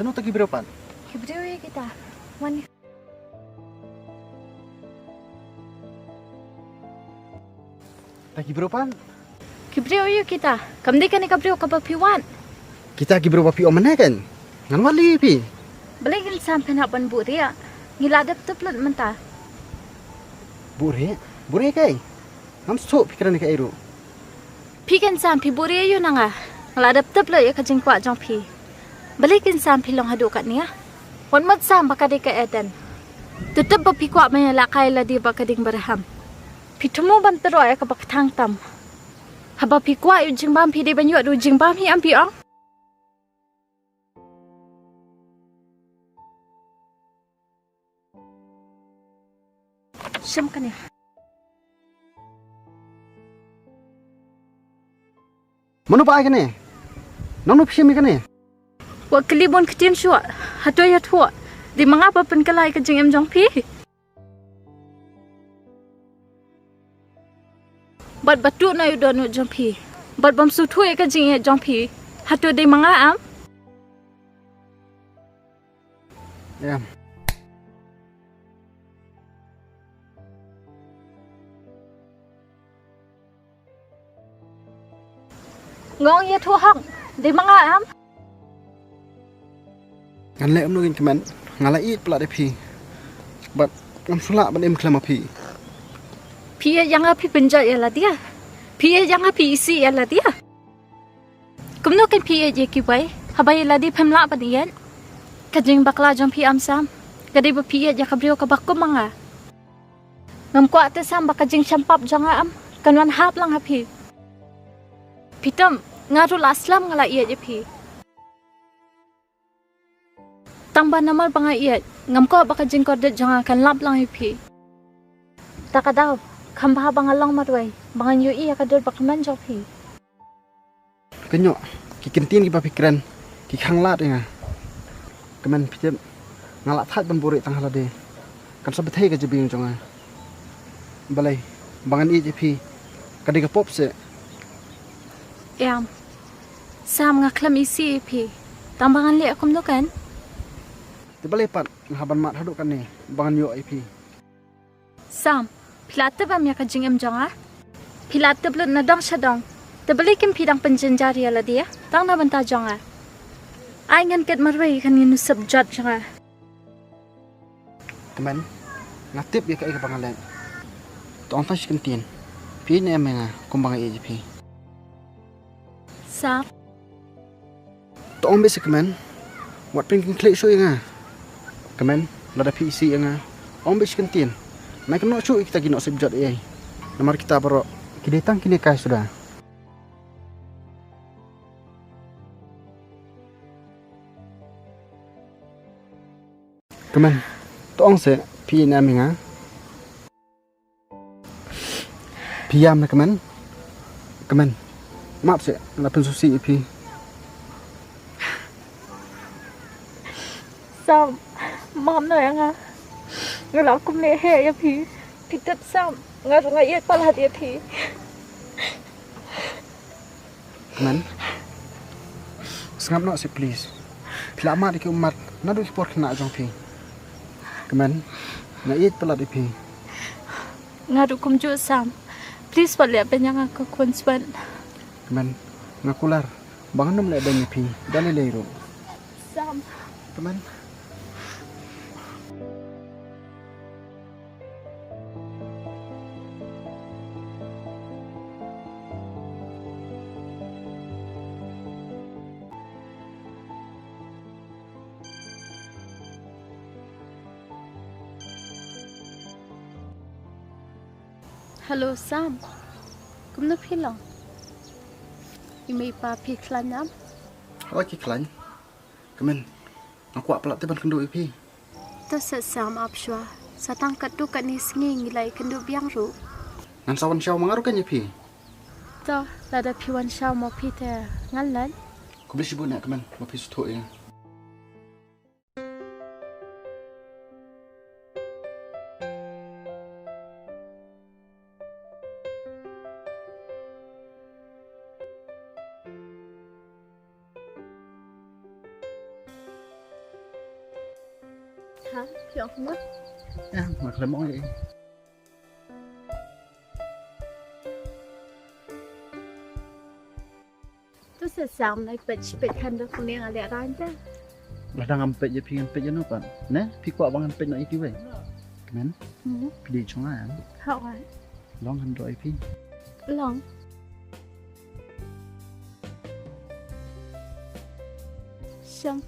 Sano tagi berapa? Hebreo ya kita. Wan Tagi berapa? Hebreo ya kita. Kamdi kan Hebreo kapapiwan. Kita gi berapa pi omane kan? Ngan wali pi. Balik sampai nak ban buria. Ngiladap teplat mentah. Bure kai. Ngam so pikiran ka ero. Pikan sampai buria yo nanga. Ngiladap teplat ya kajing kwa jong pi. Balik sampai long hadu kat ni ya. Wan mat sam bakade ka edan. Tetap bapi kwa maya lakai la di bakading baraham. Pitumu ban tero ya ka bakatang tam. Haba pi kwa yu jing bam pi de banyu adu jing bam hi am pi ong. Syam kan ya. Mano pa ka ne? Nang no pishimi ka ne? Wa kelibon ketian syua. Hatu ya tua. Di mengapa pen kelai ke jing em jong pi? Bat batu na yu donu jong pi. Bat bam su tue ke jing e jong pi. Hatu di menga am? Ya. Ngong ya tu hang. Di menga am? Ngan le om no gin kemen. Ngala i pla de pi. But ngam sula ban em klama pi. Pi yang api penjat ya lah dia. Pi yang api isi ya lah dia. Kumno kan pi je ki bai. Habai la di pemla padian. Kajing bakla jong pi am sam. Gadi ba pi ya kabrio ka bakum manga. Ngam kwa te sam bakajing champap janga am. Kanwan hap lang api. Pitam ngarul aslam ngala iya je pi. Tangba namal banga iya. Ngam ko bakajing kordet janga kan lap lang pi. Takadaw. Kambah bangalang marway. Bangan yu iya kadar bakaman jok pi. Kenyo. Ki kentin ki pikiran. Ki khanglat nga. Kemen pitem ngala that ban bure tang halade. Kan sabethai ka jebing jonga. Balai bangan i je pi. Kadi ka pop se. Yam. Sam ngaklam isi pi. Tambangan li akum do kan? Ti balai pat ngaban mat haduk kan ni. Bangan yo i pi. Sam. Pilate bam ya kajing em jonga. Pilate blut nadong syadong. Terbalik kim pidang penjenjari ala dia. Tang na banta jonga. Ay ngan ket marway kan ngin nusab jat jonga. Kemen ngatip ya kai ka bangalan. Tong tas kentin. Pi ne menga kumbang i je pi. Sam. Tong be se kemen. Wat pin kin klek so nga. Kemen lada pi isi nga. Ong be kentin. Mai kena cu kita gino sebjat ai. Nomor kita baro kidetang kini kai sudah. Kemen tong se pi na minga. Piam na kemen. Kemen. Maaf se na pensusi pi. Sam. Mam na yang ah. Ngala kum le he ya pi. Pitat sam. Ngaru ngai et pala dia pi. Kemen. Sengap nak se please. Pila mat ki umat na du sport kena jong pi. Kemen. Na it pala di pi. Ngaru kum ju sam. Please pala penyang aku konswan. Kemen. Ngakular. Bangan nom le ben pi. Dan le ro. Sam. Kemen. Hello Sam. Kumno philong. Imei pa phi khlanam. Awak ki klan. Kemen. Aku apalak teban kendu pi. Ta sa Sam apshwa. Satang katu kat ni singi ngilai kendu biang ru. Ngan sawan syau mangaru kan pi. Ta lada phiwan shaw mo phi te ngalan. Ku beli sibu nak kemen. Mau pi sutu ya. hả Chọn không mất Ya, mak lemong ya. Tôi sẽ xong này bịch hành được không nên là lẽ ra chứ Lah dah ngampet je pi ngampet je no kan. Nah, pi kuat bang ngampet nak iki we. Kemen, pi di chong an. Không ạ Long han roi pi. Lòng Xong